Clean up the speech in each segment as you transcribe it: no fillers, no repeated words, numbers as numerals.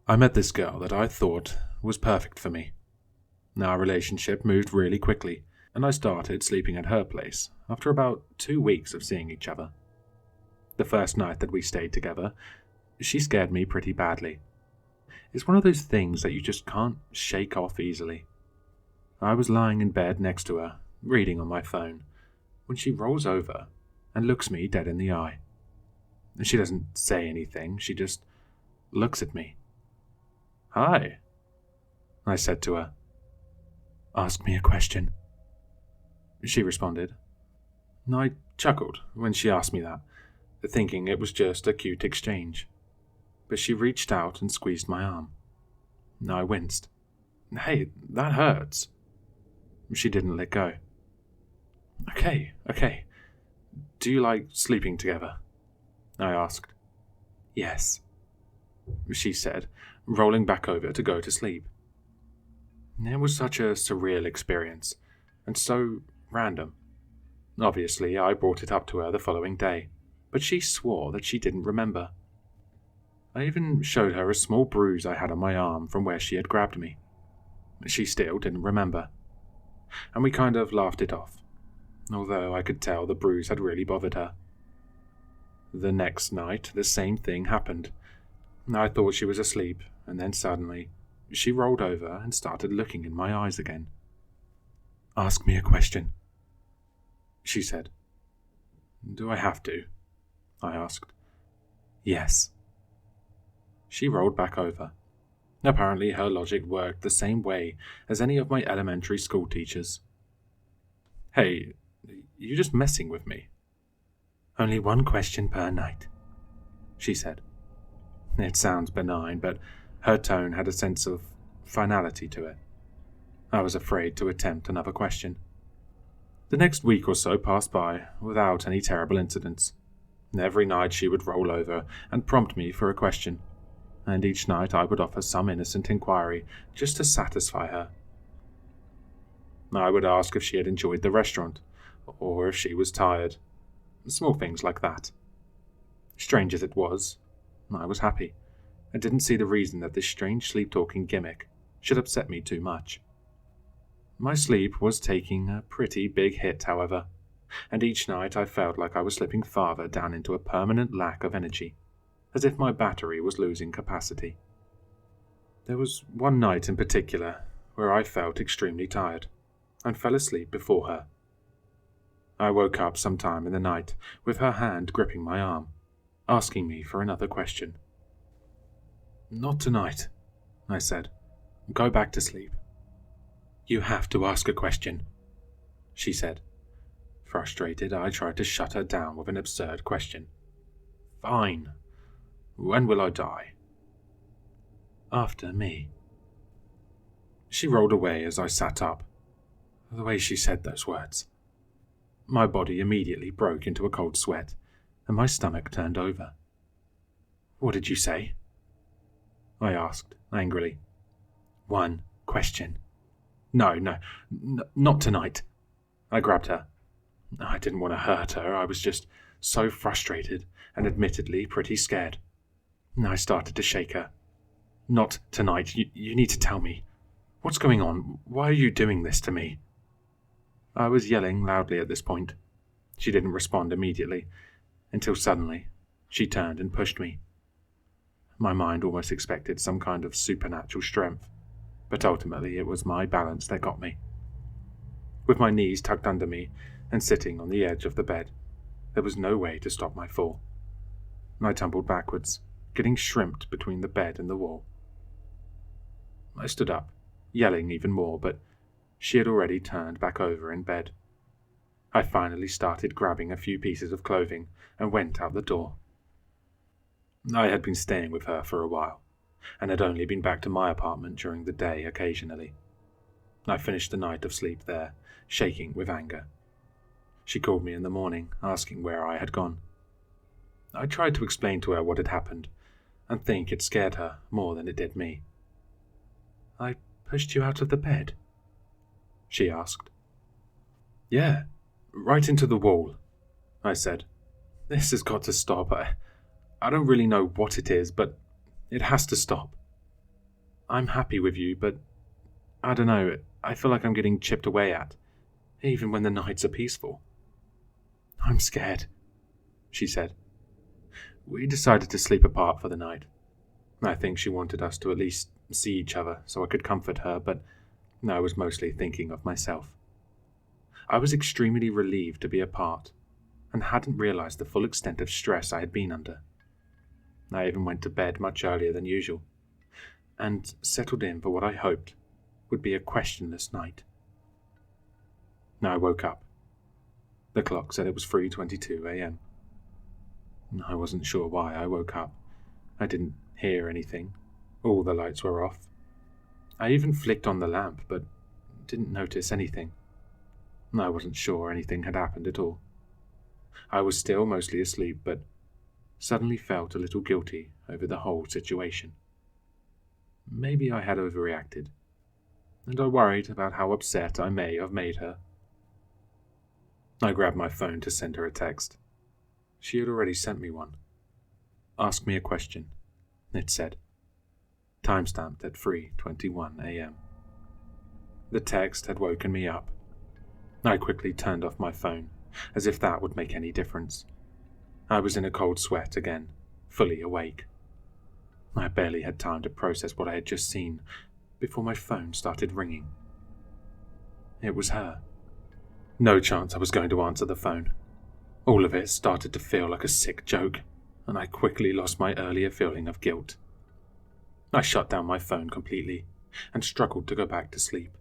I met this girl that I thought was perfect for me. Our relationship moved really quickly, and I started sleeping at her place after about 2 weeks of seeing each other. The first night that we stayed together, she scared me pretty badly. It's one of those things that you just can't shake off easily. I was lying in bed next to her, reading on my phone, when she rolls over and looks me dead in the eye. She doesn't say anything, she just looks at me. "Hi," I said to her. "Ask me a question," she responded. I chuckled when she asked me that, thinking it was just a cute exchange. But she reached out and squeezed my arm. I winced. "Hey, that hurts." She didn't let go. Okay. Do you like sleeping together?" I asked. "Yes," she said, rolling back over to go to sleep. It was such a surreal experience, and so random. Obviously, I brought it up to her the following day, but she swore that she didn't remember. I even showed her a small bruise I had on my arm from where she had grabbed me. She still didn't remember, and we kind of laughed it off, although I could tell the bruise had really bothered her. The next night, the same thing happened. I thought she was asleep, and then suddenly, she rolled over and started looking in my eyes again. "Ask me a question," she said. "Do I have to?" I asked. "Yes." She rolled back over. Apparently her logic worked the same way as any of my elementary school teachers. "Hey, you just messing with me?" "Only one question per night," she said. It sounds benign, but her tone had a sense of finality to it. I was afraid to attempt another question. The next week or so passed by without any terrible incidents. Every night she would roll over and prompt me for a question, and each night I would offer some innocent inquiry just to satisfy her. I would ask if she had enjoyed the restaurant, or if she was tired. Small things like that. Strange as it was, I was happy. I didn't see the reason that this strange sleep-talking gimmick should upset me too much. My sleep was taking a pretty big hit, however, and each night I felt like I was slipping farther down into a permanent lack of energy, as if my battery was losing capacity. There was one night in particular where I felt extremely tired, and fell asleep before her. I woke up sometime in the night with her hand gripping my arm, asking me for another question. "Not tonight," I said. "Go back to sleep." "You have to ask a question," she said. Frustrated, I tried to shut her down with an absurd question. "Fine. When will I die?" "After me." She rolled away as I sat up. The way she said those words. My body immediately broke into a cold sweat, and my stomach turned over. "What did you say?" I asked, angrily. "One question." No, not tonight." I grabbed her. I didn't want to hurt her, I was just so frustrated and admittedly pretty scared. I started to shake her. "Not tonight, you need to tell me. What's going on? Why are you doing this to me?" I was yelling loudly at this point. She didn't respond immediately, until suddenly she turned and pushed me. My mind almost expected some kind of supernatural strength, but ultimately it was my balance that got me. With my knees tucked under me and sitting on the edge of the bed, there was no way to stop my fall. I tumbled backwards, getting shrimped between the bed and the wall. I stood up, yelling even more, but she had already turned back over in bed. I finally started grabbing a few pieces of clothing and went out the door. I had been staying with her for a while, and had only been back to my apartment during the day occasionally. I finished the night of sleep there, shaking with anger. She called me in the morning, asking where I had gone. I tried to explain to her what had happened, and think it scared her more than it did me. "I pushed you out of the bed?" she asked. "Yeah, right into the wall," I said. "This has got to stop. I don't really know what it is, but it has to stop." I'm happy with you, but I don't know, I feel like I'm getting chipped away at, even when the nights are peaceful. I'm scared, she said. We decided to sleep apart for the night. I think she wanted us to at least see each other so I could comfort her, but I was mostly thinking of myself. I was extremely relieved to be apart, and hadn't realized the full extent of stress I had been under. I even went to bed much earlier than usual, and settled in for what I hoped would be a questionless night. I woke up. The clock said it was 3:22 a.m. I wasn't sure why I woke up. I didn't hear anything. All the lights were off. I even flicked on the lamp, but didn't notice anything. I wasn't sure anything had happened at all. I was still mostly asleep, but suddenly felt a little guilty over the whole situation. Maybe I had overreacted, and I worried about how upset I may have made her. I grabbed my phone to send her a text. She had already sent me one. Ask me a question, it said. Timestamped at 3:21 a.m. The text had woken me up. I quickly turned off my phone, as if that would make any difference. I was in a cold sweat again, fully awake. I barely had time to process what I had just seen before my phone started ringing. It was her. No chance I was going to answer the phone. All of it started to feel like a sick joke, and I quickly lost my earlier feeling of guilt. I shut down my phone completely and struggled to go back to sleep.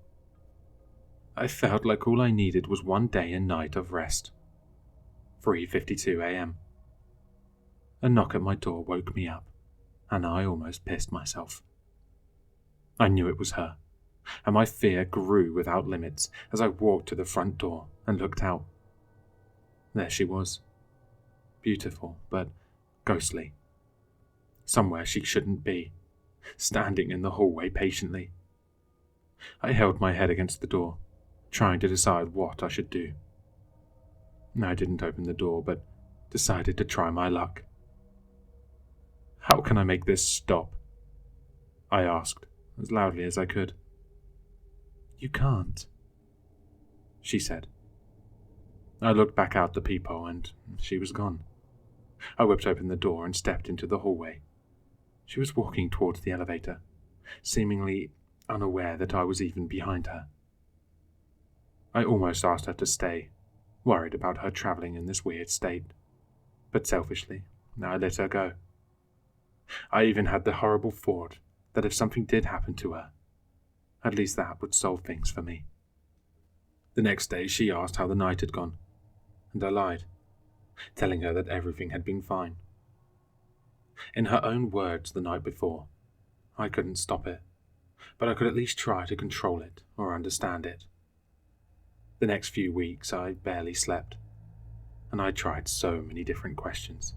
I felt like all I needed was one day and night of rest. 3:52 a.m. A knock at my door woke me up, and I almost pissed myself. I knew it was her, and my fear grew without limits as I walked to the front door and looked out. There she was. Beautiful, but ghostly. Somewhere she shouldn't be, standing in the hallway patiently. I held my head against the door, trying to decide what I should do. I didn't open the door, but decided to try my luck. How can I make this stop? I asked, as loudly as I could. You can't, she said. I looked back out the peephole, and she was gone. I whipped open the door and stepped into the hallway. She was walking towards the elevator, seemingly unaware that I was even behind her. I almost asked her to stay, worried about her traveling in this weird state, but selfishly, I let her go. I even had the horrible thought that if something did happen to her, at least that would solve things for me. The next day she asked how the night had gone, and I lied, telling her that everything had been fine. In her own words the night before, I couldn't stop it, but I could at least try to control it or understand it. The next few weeks I barely slept, and I tried so many different questions,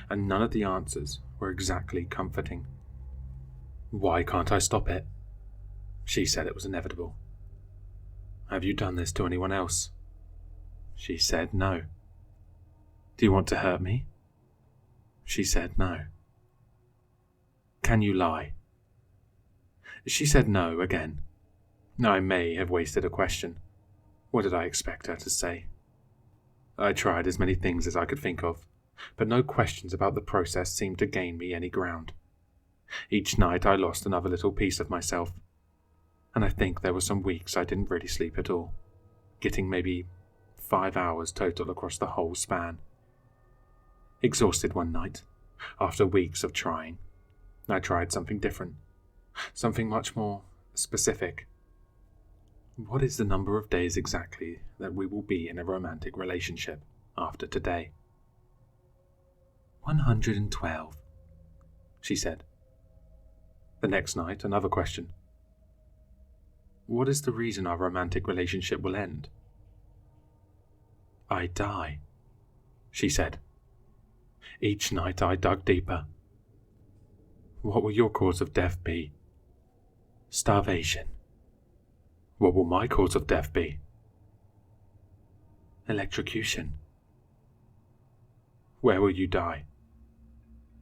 and none of the answers were exactly comforting. Why can't I stop it? She said it was inevitable. Have you done this to anyone else? She said no. Do you want to hurt me? She said no. Can you lie? She said no again. I may have wasted a question. What did I expect her to say? I tried as many things as I could think of, but no questions about the process seemed to gain me any ground. Each night I lost another little piece of myself, and I think there were some weeks I didn't really sleep at all, getting maybe 5 hours total across the whole span. Exhausted one night, after weeks of trying, I tried something different, something much more specific. What is the number of days exactly that we will be in a romantic relationship after today? 112, she said. The next night, another question. What is the reason our romantic relationship will end? I die, she said. Each night I dug deeper. What will your cause of death be? Starvation. What will my cause of death be? Electrocution. Where will you die?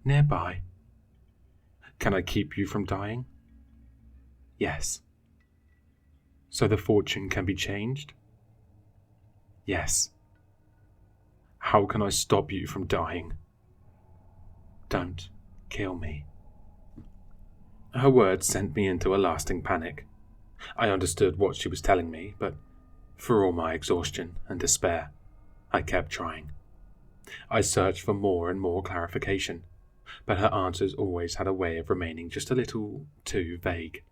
Nearby. Can I keep you from dying? Yes. So the fortune can be changed? Yes. How can I stop you from dying? Don't kill me. Her words sent me into a lasting panic. I understood what she was telling me, but for all my exhaustion and despair, I kept trying. I searched for more and more clarification, but her answers always had a way of remaining just a little too vague.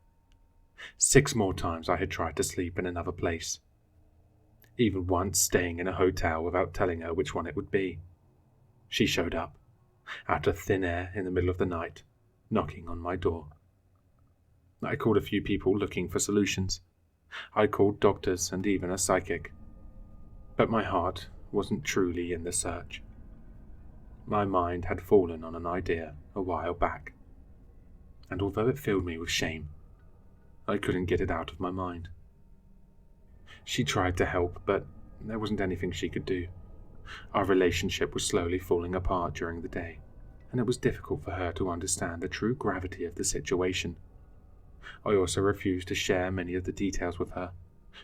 6 more times I had tried to sleep in another place, even once staying in a hotel without telling her which one it would be. She showed up, out of thin air in the middle of the night, knocking on my door. I called a few people looking for solutions. I called doctors and even a psychic. But my heart wasn't truly in the search. My mind had fallen on an idea a while back, and although it filled me with shame, I couldn't get it out of my mind. She tried to help, but there wasn't anything she could do. Our relationship was slowly falling apart during the day, and it was difficult for her to understand the true gravity of the situation. I also refused to share many of the details with her,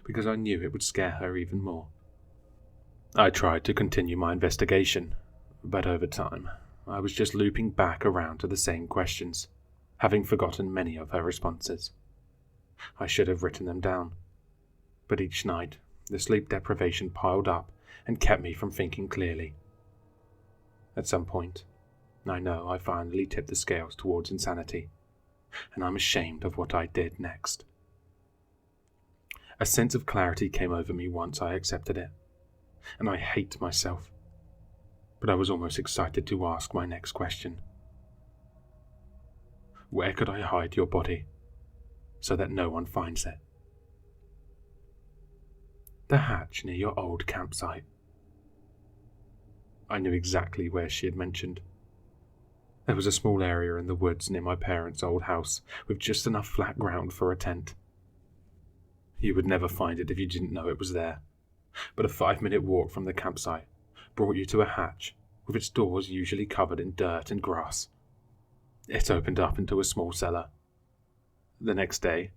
because I knew it would scare her even more. I tried to continue my investigation, but over time, I was just looping back around to the same questions, having forgotten many of her responses. I should have written them down, but each night, the sleep deprivation piled up and kept me from thinking clearly. At some point, I know I finally tipped the scales towards insanity, and I'm ashamed of what I did next. A sense of clarity came over me once I accepted it, and I hate myself, but I was almost excited to ask my next question. Where could I hide your body so that no one finds it? The hatch near your old campsite. I knew exactly where she had mentioned. There was a small area in the woods near my parents' old house with just enough flat ground for a tent. You would never find it if you didn't know it was there, but a 5-minute walk from the campsite brought you to a hatch with its doors usually covered in dirt and grass. It opened up into a small cellar. The next day,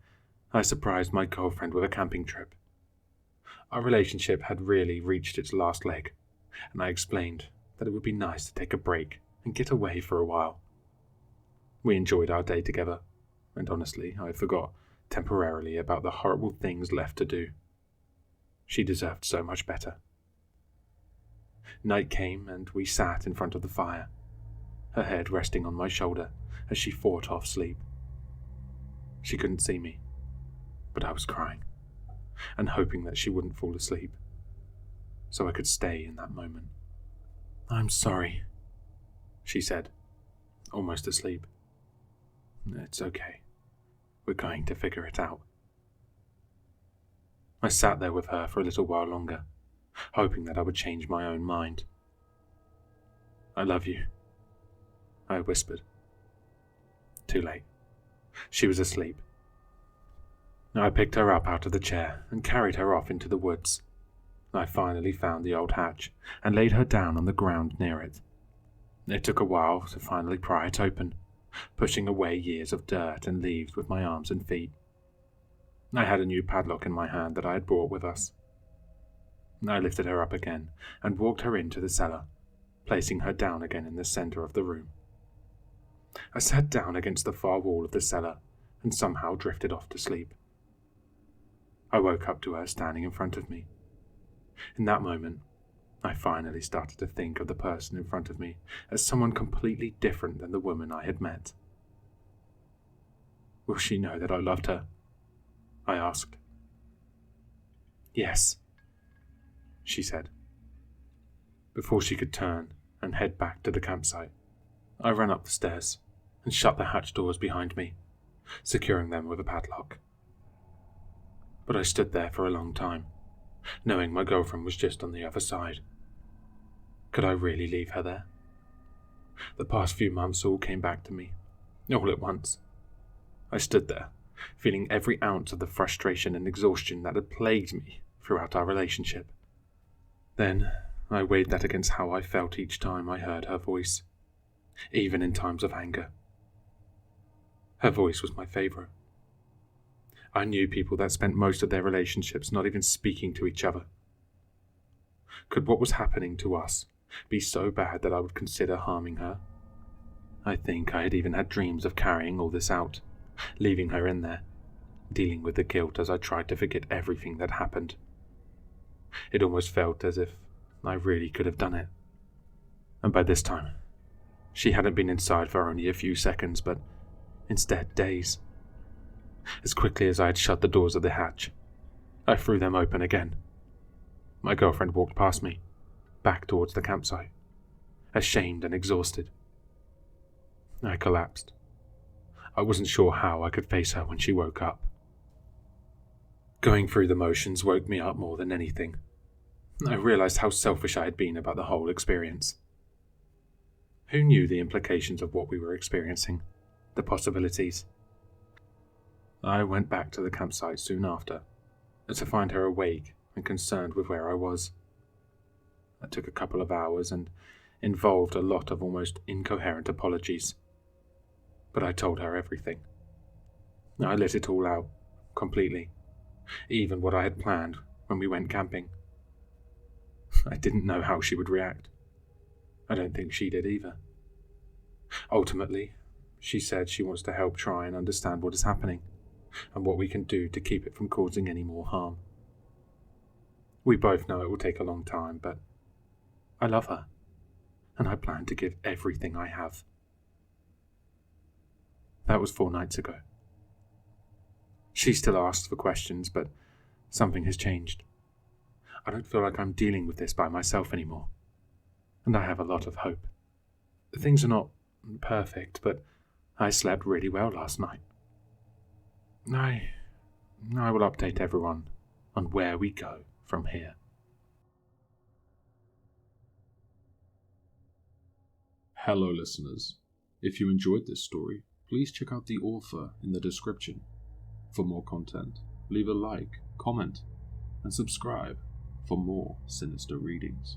I surprised my girlfriend with a camping trip. Our relationship had really reached its last leg, and I explained that it would be nice to take a break and get away for a while. We enjoyed our day together, and honestly, I forgot temporarily about the horrible things left to do. She deserved so much better. Night came, and we sat in front of the fire, her head resting on my shoulder as she fought off sleep. She couldn't see me, but I was crying, and hoping that she wouldn't fall asleep, so I could stay in that moment. "I'm sorry," she said, almost asleep. "It's okay. We're going to figure it out." I sat there with her for a little while longer, hoping that I would change my own mind. "I love you," I whispered. Too late. She was asleep. I picked her up out of the chair and carried her off into the woods. I finally found the old hatch and laid her down on the ground near it. It took a while to finally pry it open, pushing away years of dirt and leaves with my arms and feet. I had a new padlock in my hand that I had brought with us. I lifted her up again and walked her into the cellar, placing her down again in the center of the room. I sat down against the far wall of the cellar and somehow drifted off to sleep. I woke up to her standing in front of me. In that moment, I finally started to think of the person in front of me as someone completely different than the woman I had met. "Will she know that I loved her?" I asked. "Yes," she said. Before she could turn and head back to the campsite, I ran up the stairs and shut the hatch doors behind me, securing them with a padlock. But I stood there for a long time, knowing my girlfriend was just on the other side. Could I really leave her there? The past few months all came back to me, all at once. I stood there, feeling every ounce of the frustration and exhaustion that had plagued me throughout our relationship. Then I weighed that against how I felt each time I heard her voice, even in times of anger. Her voice was my favorite. I knew people that spent most of their relationships not even speaking to each other. Could what was happening to us be so bad that I would consider harming her? I think I had even had dreams of carrying all this out, leaving her in there, dealing with the guilt as I tried to forget everything that happened. It almost felt as if I really could have done it. And by this time, she hadn't been inside for only a few seconds, but instead days. As quickly as I had shut the doors of the hatch, I threw them open again. My girlfriend walked past me, back towards the campsite, ashamed and exhausted. I collapsed. I wasn't sure how I could face her when she woke up. Going through the motions woke me up more than anything. I realized how selfish I had been about the whole experience. Who knew the implications of what we were experiencing, the possibilities? I went back to the campsite soon after, to find her awake and concerned with where I was. It took a couple of hours and involved a lot of almost incoherent apologies. But I told her everything. I let it all out, completely, even what I had planned when we went camping. I didn't know how she would react. I don't think she did either. Ultimately, she said she wants to help try and understand what is happening, and what we can do to keep it from causing any more harm. We both know it will take a long time, but I love her, and I plan to give everything I have. That was 4 nights ago. She still asks for questions, but something has changed. I don't feel like I'm dealing with this by myself anymore, and I have a lot of hope. Things are not perfect, but I slept really well last night. I will update everyone on where we go from here. Hello, listeners. If you enjoyed this story, please check out the author in the description. For more content, leave a like, comment, and subscribe for more sinister readings.